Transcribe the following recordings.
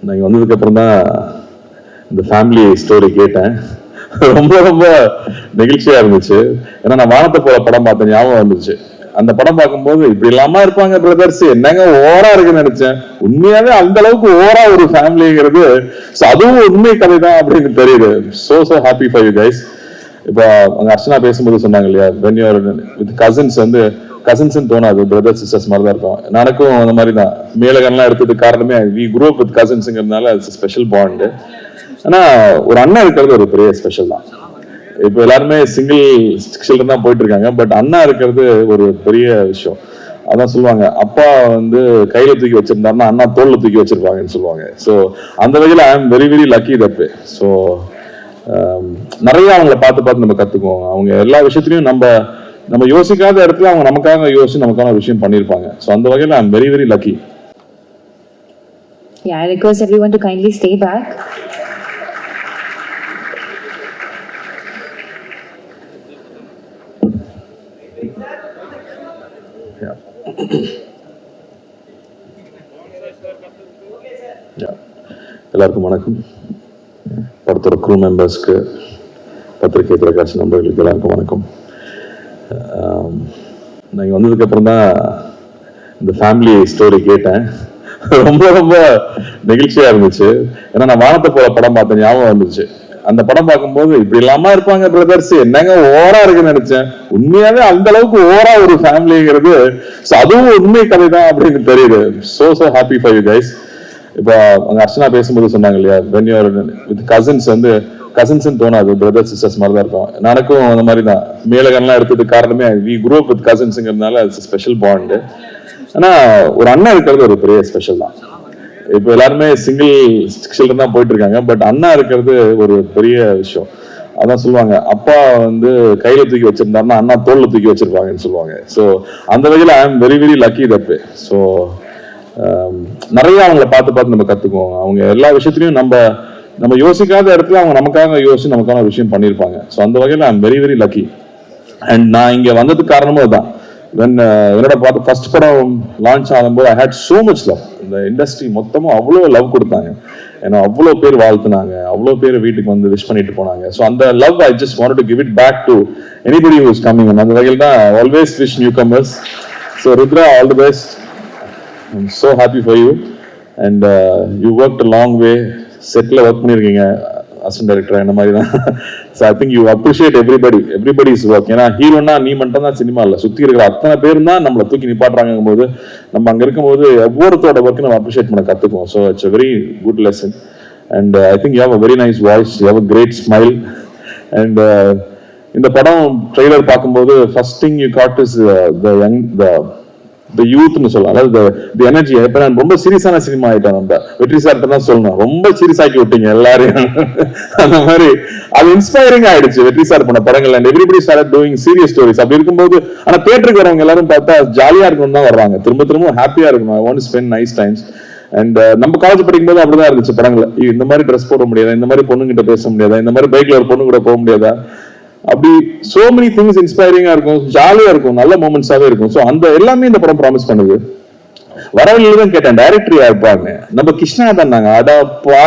நான் வந்ததுக்கு அப்புறம் தான் இந்த ஃபேமிலி ஸ்டோரி கேட்டேன். ரொம்ப ரொம்ப நெகிழ்ச்சியா இருந்துச்சு. ஏன்னா நான் வானத்தை போல படம் பார்த்தேன், ஞாபகம் வந்துச்சு. அந்த படம் பார்க்கும்போது இப்படி இல்லாம இருப்பாங்க பிரதர்ஸ், என்னங்க ஓரா இருக்குன்னு நினைச்சேன். உண்மையாவே அந்த அளவுக்கு ஓரா ஒரு ஃபேமிலிங்கிறது, அதுவும் உண்மை கதை தான் அப்படின்னு தெரியுது. So happy for you guys. இப்போ அங்க அர்ச்சனா பேசும்போது சொன்னாங்க இல்லையா, வென் யூ வித் கசின்ஸ் வந்து கசின்ஸ் தோணாது, பிரதர் சிஸ்டர்ஸ் மாதிரி தான் இருக்கும். எனக்கும் அந்த மாதிரி தான். மேலகன்லாம் எடுத்ததுக்கு காரணமே வி குரூ அப் வித் கசின்ஸுங்கிறதுனால இட்ஸ் ஸ்பெஷல் பாண்டு. ஆனா ஒரு அண்ணா இருக்கிறது ஒரு பெரிய ஸ்பெஷல் தான். இப்போ எல்லாருமே சிங்கிள் சில்ட்ரன் தான் போயிட்டு இருக்காங்க, பட் அண்ணா இருக்கிறது ஒரு பெரிய விஷயம். அதான் சொல்லுவாங்க, அப்பா வந்து கையில தூக்கி வச்சிருந்தாருன்னா அண்ணா தோல்ல தூக்கி வச்சிருப்பாங்கன்னு சொல்லுவாங்க. ஸோ அந்த வகையில் I am very very lucky that. So நிறைய அவங்கள பார்த்து நம்ம கத்துக்குவோம். அவங்க எல்லா விஷயத்திலையும் நம்ம யோசிக்காத இடத்துல அவங்க நமக்காக யோசிச்சு நமக்கான ஒரு விஷயம் பண்ணியிருப்பாங்க. ஸோ அந்த வகையில் I am very very lucky. Yeah, I request everyone to kindly stay back. எல்லாருக்கும் வணக்கம். படத்தோட க்ரூ மெம்பர்ஸ்க்கு, பத்திரிகை தொலைக்காட்சி நண்பர்களுக்கு எல்லாருக்கும் வணக்கம். நான் வந்ததுக்கு அப்புறம் தான் இந்த ஃபேமிலி ஸ்டோரி கேட்டேன். ரொம்ப ரொம்ப நெகிழ்ச்சியா இருந்துச்சு. ஏன்னா நான் வானத்தை போல படம் பார்த்தேன், ஞாபகம் வந்துச்சு. அந்த படம் பார்க்கும்போது இப்படி இல்லாம இருப்பாங்க பிரதர்ஸ், என்னங்க ஓரா இருக்குன்னு நினைச்சேன். உண்மையாவே அந்த அளவுக்கு ஓரா ஒரு ஃபேமிலிங்கிறது, அதுவும் உண்மை கதை தான் அப்படின்னு தெரியுது. So happy for you guys. இப்போ அங்க அர்ச்சனா பேசும்போது சொன்னாங்க இல்லையா, வென் யூ வித் கசின்ஸ் வந்து கசின்ஸ் தோணாது, பிரதர் சிஸ்டர்ஸ் மாதிரி தான் இருக்கும். எனக்கும் அந்த மாதிரி தான். மேலகன்லாம் எடுத்ததுக்கு காரணமே வி குரூ அப் வித் கசின்ஸுங்கிறதுனால இட்ஸ் ஸ்பெஷல் பாண்டு. ஆனா ஒரு அண்ணா இருக்கிறது ஒரு பெரிய ஸ்பெஷல் தான். இப்போ எல்லாருமே சிங்கிள் சில்ட்ரன் தான் போயிட்டு இருக்காங்க, பட் அண்ணா இருக்கிறது ஒரு பெரிய விஷயம். அதான் சொல்லுவாங்க, அப்பா வந்து கையில தூக்கி வச்சிருந்தாருன்னா அண்ணா தோல்ல தூக்கி வச்சிருப்பாங்கன்னு சொல்லுவாங்க. ஸோ அந்த வகையில் I am very very lucky that. So நிறைய அவங்கள பார்த்து நம்ம கத்துக்குவோம். அவங்க எல்லா விஷயத்திலையும் நம்ம யோசிக்காத இடத்துல அவங்க நமக்காக யோசிச்சு நமக்கான ஒரு விஷயம் பண்ணியிருப்பாங்க. ஸோ அந்த வகையில் I am very very lucky. And நான் இங்க வந்ததுக்கு காரணமும் அதுதான். என்னோட ஃபர்ஸ்ட் படம் லான்ச் ஆகும்போது ஐ ஹேட் சோ மச் லவ். இந்த இண்டஸ்ட்ரி மொத்தமும் அவ்வளோ லவ் கொடுத்தாங்க. ஏன்னா அவ்வளோ பேர் வாழ்த்துனாங்க, அவ்வளோ பேர் வீட்டுக்கு வந்து விஷ் பண்ணிட்டு போனாங்க. ஸோ அந்த love I just wanted to give it back to anybody who is coming. அந்த வகையில் தான் always wish newcomers. So Rudra, all the best. I am so happy for you. And you worked a long way. செட்டில் work பண்ணியிருக்கீங்க assistant director, இந்த மாதிரி தான். So I think you appreciate everybody's work. ஏன்னா ஹீரோனா நீ மட்டும் தான் சினிமா இல்லை, சுற்றி இருக்கிற அத்தனை பேரும் தான் நம்மளை தூக்கி நிப்பாட்டுறாங்கும் போது நம்ம அங்கே இருக்கும்போது ஒவ்வொருத்தரோட ஒர்க்கு நம்ம அப்ரிஷியேட் பண்ண கற்றுக்குவோம். So it's a very good lesson. And I think you have a very nice voice, you have a great smile. And இந்த படம் ட்ரெய்லர் பார்க்கும்போது first thing you got is the யூத்னு சொல்லலாம், அதாவது தி எனர்ஜி. இப்ப நான் ரொம்ப சீரியஸான சினிமா ஆயிட்டோம். நம்ம வெற்றி சார்ட்ட தான் சொல்லணும், ரொம்ப சீரியஸ் ஆக்கி விட்டீங்க எல்லாரையும். அந்த மாதிரி அது இன்ஸ்பைரிங் ஆயிடுச்சு வெற்றி சார் பண்ண படங்கள். And everybody start doing serious stories. அப்படி இருக்கும்போது ஆனா தியேட்டருக்கு வரவங்க எல்லாரும் பார்த்தா ஜாலியா இருக்கணும் தான் வர்றாங்க, திரும்ப ஹாப்பியா இருக்கணும். I want to spend nice times. And நம்ம காலேஜ் படிக்கும்போது அப்படிதான் இருந்துச்சு படங்கள். இந்த மாதிரி ட்ரெஸ் போட முடியாதா, இந்த மாதிரி பொண்ணுகிட்ட பேச முடியாதா, இந்த மாதிரி பைக்ல ஒரு பொண்ணு கூட போக முடியாதா, அப்படி சோ மெனி திங்ஸ் இன்ஸ்பைரிங்கா இருக்கும், ஜாலியா இருக்கும், நல்ல மூமெண்ட்ஸாவே இருக்கும். ஸோ அந்த எல்லாமே இந்த படம் ப்ராமிஸ் பண்ணுது. வரவழிதான் கேட்டேன் டைரக்டர் யாருப்பாங்க, நம்ம கிருஷ்ணா தானாங்க. அடப்பா,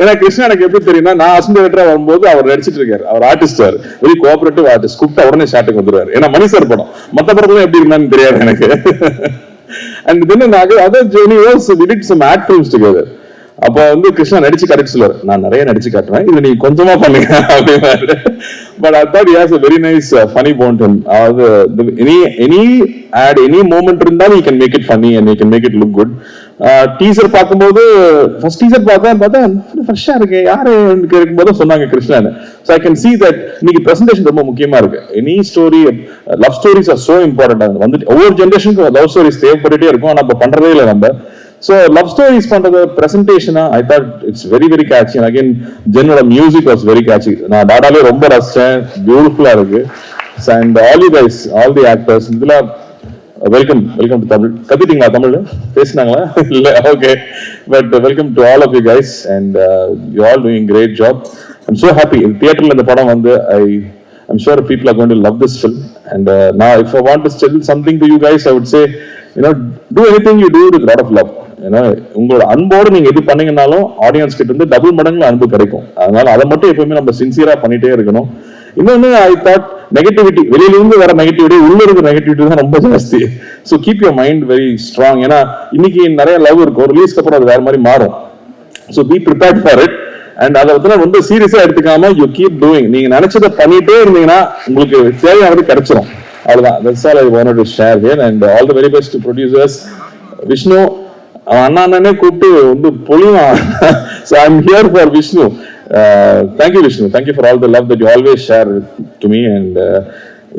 ஏன்னா கிருஷ்ணா எனக்கு எப்படி தெரியும்னா, நான் அசிஸ்டன்ட் டைரக்டரா வரும்போது அவர் நடிச்சிட்டு இருக்காரு. அவர் ஆர்டிஸ்ட், வெரி கோஆபரேட்டிவ் ஆர்டிஸ்ட். கூப்பிட்டா உடனே ஷாட்டுக்கு வந்துருவாரு. ஏன்னா மணி சார் படம், மற்ற படத்துல எப்படி இருந்தான்னு தெரியாது எனக்கு. And then other journey was we did some ad films together. அப்ப வந்து கிருஷ்ணா நடிச்சு கரெக்ட் சொல்லுவார், நான் நிறைய நடிச்சு காட்டுறேன், இது நீ கொஞ்சமா பண்ணுங்க அப்படின்னாரு. But I thought he has a very nice funny bone to him. அதாவது any ad, any moment இருந்தாலும் he can make it funny and he can make it look good. Teaser பார்க்கும்போது ஃபர்ஸ்ட் டீசர் பார்த்தா ஃப்ரெஷ்ஷா இருக்கு, யாரு இருக்கும்போது சொன்னாங்க கிருஷ்ணான்னு. So I can see that இன்னைக்கு பிரசன்டேஷன் ரொம்ப முக்கியமா இருக்கு. Any story, love stories are so important. வந்துட்டு ஒவ்வொரு ஜென்ரேஷனுக்கு லவ் ஸ்டோரிஸ் தேவைப்பட்டுட்டே இருக்கும், ஆனா நம்ம பண்றதே இல்லை நம்ம. So love stories பண்றது பிரசன்டேஷனா I thought it's very very catchy. And again ஜென்னோட மியூசிக் was very catchy. நான் டாடாலே ரொம்ப ரசிச்சேன், பியூட்டிஃபுல்லா இருக்கு. And all you guys, all the actors, இதுல வெல்கம் டு தமிழ். கத்திட்டீங்களா தமிழ் பேசினாங்களா? இல்ல, okay. But welcome to all of you guys. And you all doing great job. I'm so happy. தியேட்டர்ல இந்த படம் வந்து I'm sure people are going to love this film. And now if I want to tell something to you guys, I would say, do anything you do with a lot of love. ஏன்னா உங்களோட அன்போடு நீங்க எது பண்ணீங்கன்னாலும் audience கிட்ட இருந்து double மடங்குல அன்பு கிடைக்கும். அதனால அதை மட்டும் எப்பவுமே நம்ம சின்சியரா பண்ணிட்டே இருக்கணும். இன்னொன்னு ஐ தாட் நெகட்டிவிட்டி, வெளியில இருந்து வர நெகட்டிவிட்டி உள்ள இருக்கிற நெகட்டிவிட்டி தான் ரொம்ப ஜாஸ்தி. So keep your mind very strong. ஏன்னா இன்னைக்கு நிறைய லவ் இருக்கும், ரிலீஸ்க்கு அப்புறம் அது வேற மாதிரி மாறும். So be prepared for it. And அதை வந்து ரொம்ப சீரியஸா எடுத்துக்காம யூ கீப் டூயிங். நீங்க நினைச்சதை பண்ணிட்டே இருந்தீங்கன்னா உங்களுக்கு தேவையானது கிடைச்சிரும். அவ்வளவுதான். That's all I wanted to share here. And all the very best to producers. Vishnu அண்ணானே கூப்பிட்டு வந்து பொழிவான். So I'm here for Vishnu. Thank you Vishnu. Thank you for all the love that you always share to me. And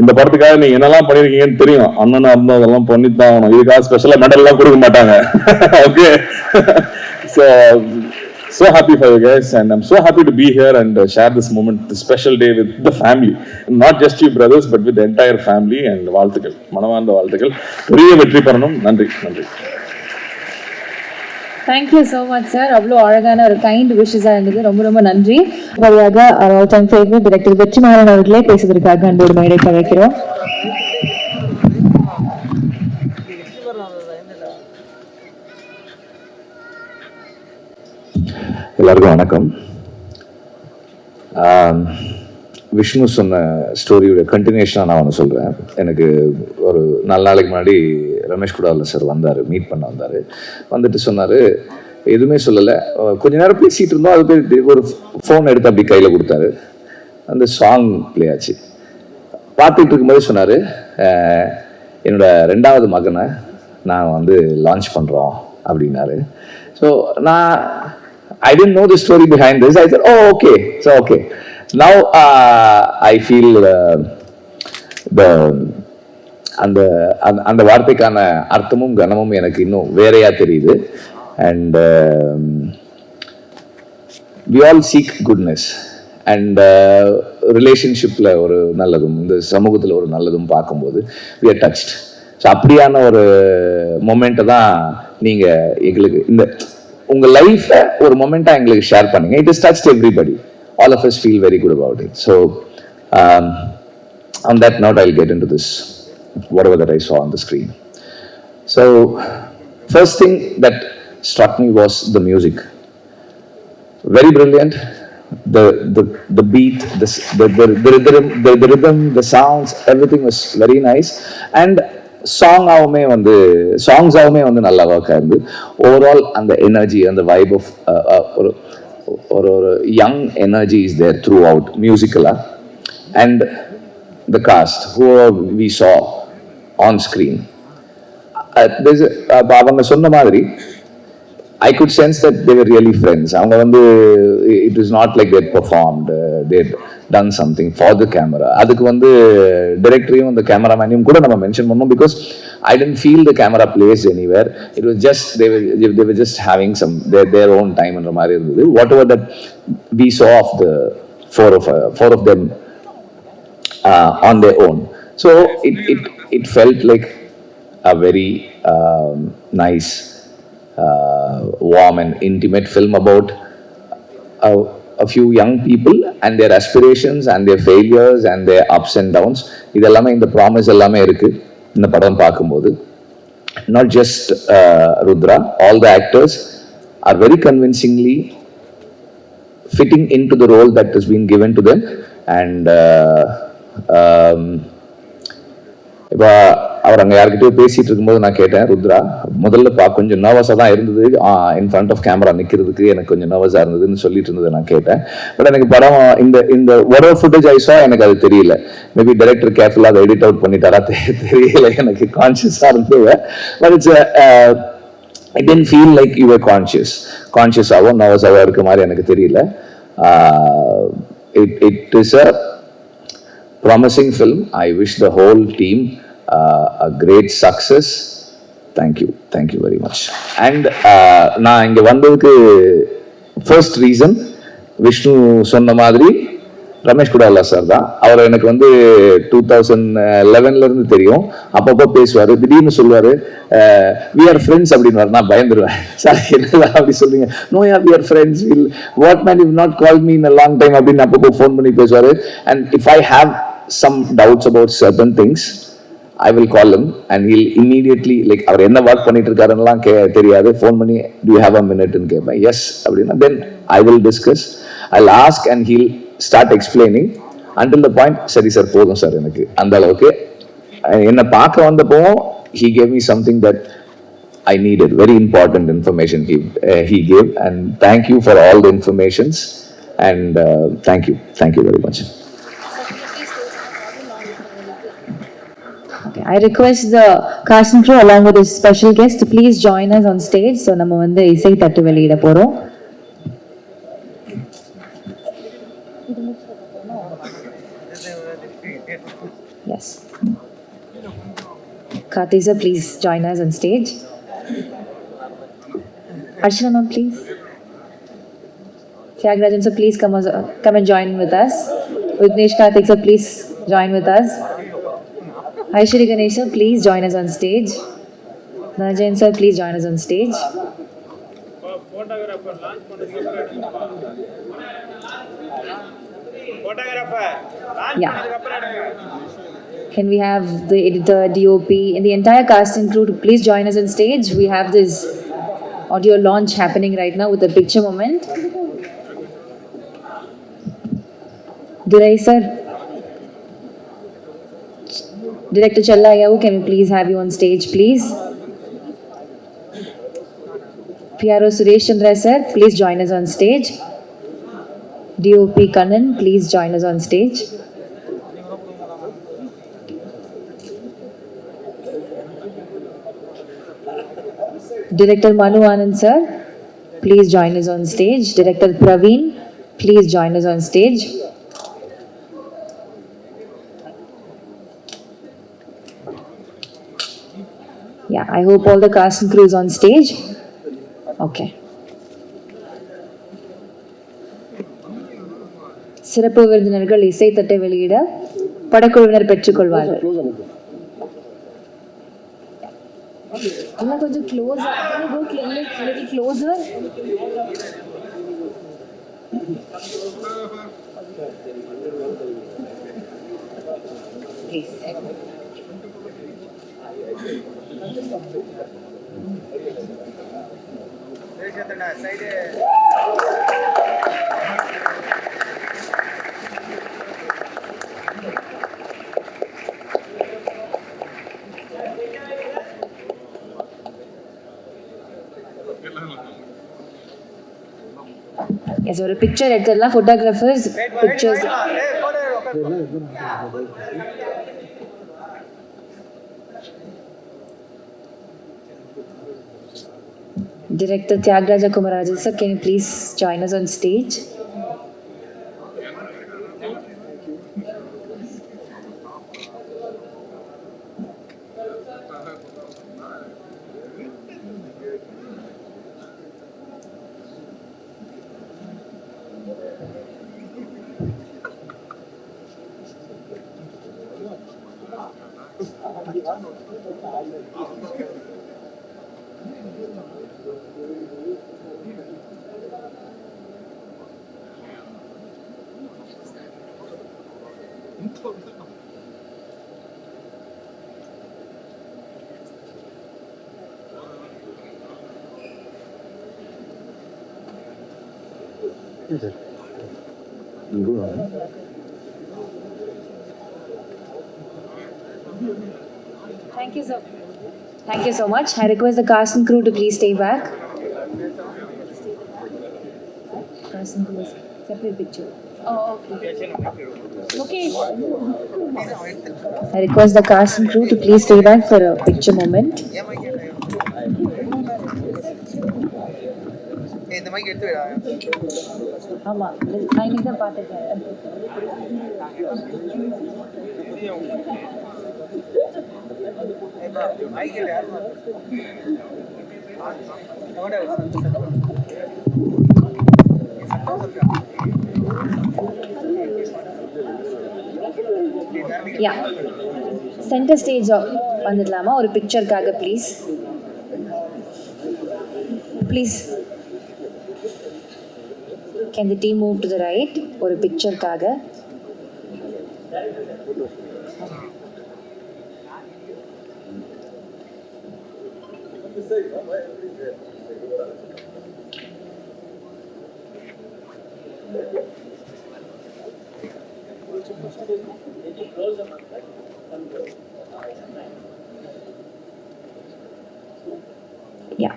இந்த படத்துக்காக நீங்க என்னெல்லாம் பண்ணிருக்கீங்கன்னு தெரியும். அண்ணனா இருந்தா அதெல்லாம் பண்ணித்தான் ஆகணும். இதுக்காக ஸ்பெஷலா மெடல் எல்லாம் கொடுக்க மாட்டாங்க. Okay. So happy for you guys, and I'm so happy to be here and share this moment, this special day with the family, not just you brothers but with the entire family. And வாழ்த்துக்கள், மனமார்ந்த வாழ்த்துக்கள். பெரிய வெற்றி பெறணும். நன்றி. Thank you so much, sir. அவ்வளோ அழகான ஒரு கைண்ட் விஷஸா இருந்தது. ரொம்ப ரொம்ப நன்றி. வழியாக அவர் தன் ஃபேவரட் டைரக்டர் வெற்றிமாறன் அவர்களே பேசுவதற்காக அன்போடு மேடை கலைக்கிறோம். எல்லாருக்கும் வணக்கம். விஷ்ணு சொன்ன ஸ்டோரியோட கண்டினியூஷனாக நான் ஒன்று சொல்கிறேன். எனக்கு ஒரு 4 நாளைக்கு முன்னாடி ரமேஷ் குடாவில் சார் வந்தார், மீட் பண்ண வந்தார். வந்துட்டு சொன்னார், எதுவுமே சொல்லலை, கொஞ்ச நேரம் பேசிகிட்டு இருந்தோம். அது ஒரு ஃபோன் எடுத்து அப்படி கையில் கொடுத்தாரு. அந்த சாங் ப்ளே ஆச்சு. பார்த்துட்டு இருக்கும்போது சொன்னார், என்னோட 2வது மகனை நான் வந்து லான்ச் பண்ணுறோம் அப்படின்னாரு. So I didn't know the story behind this. I said, oh, okay. So, okay. Now, I feel அந்த வார்த்தைக்கான அர்த்தமும் கனமும் எனக்கு இன்னும் வேறையா தெரியுது. And we all seek goodness. And ரிலேஷன்ஷிப்பில் ஒரு நல்லதும் இந்த சமூகத்தில் ஒரு நல்லதும் பார்க்கும்போது we are touched. ஸோ அப்படியான ஒரு மொமெண்ட்டை தான் நீங்கள் எங்களுக்கு இந்த உங்க லைஃப ஒரு மொமெண்டா எங்களுக்கு ஷேர் பண்ணுங்க. It is touched everybody. All of us feel very good about it. So on that note, I'll get into this whatever that I saw on the screen. So first thing that struck me was the music. Very brilliant. The beat, the rhythm, the sounds, everything was very nice. And சாங்ஸாகவுமே வந்து நல்லா work ஆகுது. Overall அந்த energy, அந்த vibe of ஒரு young energy is there throughout மியூசிக்கலாக. And the cast who we saw on screen, அவங்க சொன்ன மாதிரி I could sense that they were really friends. அவங்க வந்து it was not like they had performed, they had done something for the camera. அதுக்கு வந்து டைரக்டரையும் அந்த கேமராமேனையும் கூட நம்ம மென்ஷன் பண்ணோம். because I didn't feel the camera placed anywhere. It was just they were just having some their own time என்ற மாதிரி இருந்தது. whatever that we saw of the four of them on their own. So it felt like a very nice, warm and intimate film about a few young people and their aspirations and their failures and their ups and downs. இதெல்லாமே இந்த promise எல்லாமே இருக்கு இந்த படம் பார்க்கும்போது. not just Rudra, all the actors are very convincingly fitting into the role that has been given to them. And இப்போ அவர் அங்கே யார்கிட்டயோ பேசிட்டு இருக்கும்போது நான் கேட்டேன், ருத்ரா முதல்ல கொஞ்சம் நர்வஸாக தான் இருந்தது, இன் ஃப்ரண்ட் ஆஃப் கேமரா நிற்கிறதுக்கு எனக்கு கொஞ்சம் நர்வஸாக இருந்ததுன்னு சொல்லிட்டு இருந்தது நான் கேட்டேன். பட் எனக்கு படம் இந்த ஒரு ஃபுட்டேஜ் ஐஸா எனக்கு அது தெரியல. மேபி டைரக்டர் கேர்ஃபுல்லாக அதை எடிட் அவுட் பண்ணிட்டாரா தெரியல, எனக்கு கான்ஷியஸாக இருந்தது. But it's I tend feel like you are கான்ஷியஸாகவோ நர்வஸாகவோ இருக்க மாதிரி எனக்கு தெரியல. It is a promising film. I wish the whole team a great success. Thank you very much. And நான் இங்க வந்ததுக்கு first reason விஷ்ணு சொன்ன மாதிரி ரமேஷ் குடாலா சார் தான். அவர் எனக்கு வந்து 2011ல இருந்து தெரியும். அப்பப்போ பேசுவாரு, திடீர்னு சொல்லுவாரு we are friends அப்படின்னு. நான் பயந்துருவேன், சார் என்ன அப்படி சொல்றீங்க? no yeah, we are friends. what man, you've not called me in a long time அப்படின்னு அப்பப்போ ஃபோன் பண்ணி பேசுவாரு. and if I have some doubts about certain things, I will call him and he'll immediately, like, அவர் என்ன work பண்ணிட்டு இருக்காருன்னெல்லாம் தெரியாது, phone பண்ணி do you have a minute ன்னு கேட்பேன். எஸ் அப்படின்னா then I will discuss, I'll ask and he'll start explaining until the point, சரி sir போதும் sir எனக்கு அந்த அளவுக்கு. என்னை பார்க்க வந்தப்போ he gave me something that I needed, very important information he gave, and thank you for all the informations, and thank you very much. Okay, I request the cast and crew along with the special guest to please join us on stage. So நம்ம வந்து இசை தட்டு வெளியிட போறோம். Yes. Karthi sir, please join us on stage. Archana ma'am, please. Tyagarajan sir, please come and join with us. Vignesh Karthik sir, please join with us. Aishwari Ganesh sir, please join us on stage. Najain sir, please join us on stage. Yeah. Can we have the editor, DOP, and the entire cast and crew to please join us on stage? We have this audio launch happening right now with a picture moment. Durai sir, Director Challayavu, can we please have you on stage, please? PRO Suresh Chandra sir, please join us on stage. DOP Kannan, please join us on stage. Director Manu Anand sir, please join us on stage. Director Praveen, please join us on stage. Yeah, I hope all the cast and crew is on stage. Okay. சிறப்பு விருந்தினர்கள் இசை தட்டை வெளியிட படக்குழுவினர் பெற்றுக்கொள்வார்கள். இன்னும் கொஞ்சம் க்ளோஸா, little closer. Please. Yes, ஒரு பிக்சர் எடுத்துடலாம். Photographers pictures. Director Tyagaraja Kumarajan sir, can you please join us on stage? Thank you, sir. Thank you so much. I request the cast and crew to please stay back. Cast and crew, separate picture. Oh, okay. Okay. I request the cast and crew to please stay back for a picture moment. இந்த mic எடுத்து விடா. ஆமா, நான் இன்னைக்கு தான் பார்த்துட்டேன். Mic எடு யார் யா, சென்டர் ஸ்டேஜ் வந்துடலாமா ஒரு பிக்சருக்காக please please. Can the team move to the right ஒரு பிக்சருக்காக? Yeah.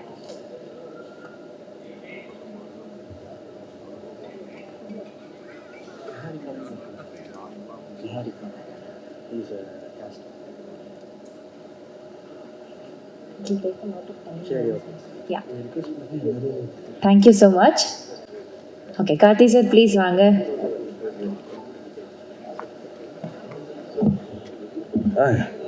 It will take a lot of time. Yeah. Thank you so much. Okay, Karthi sir, please வாங்க. Hi.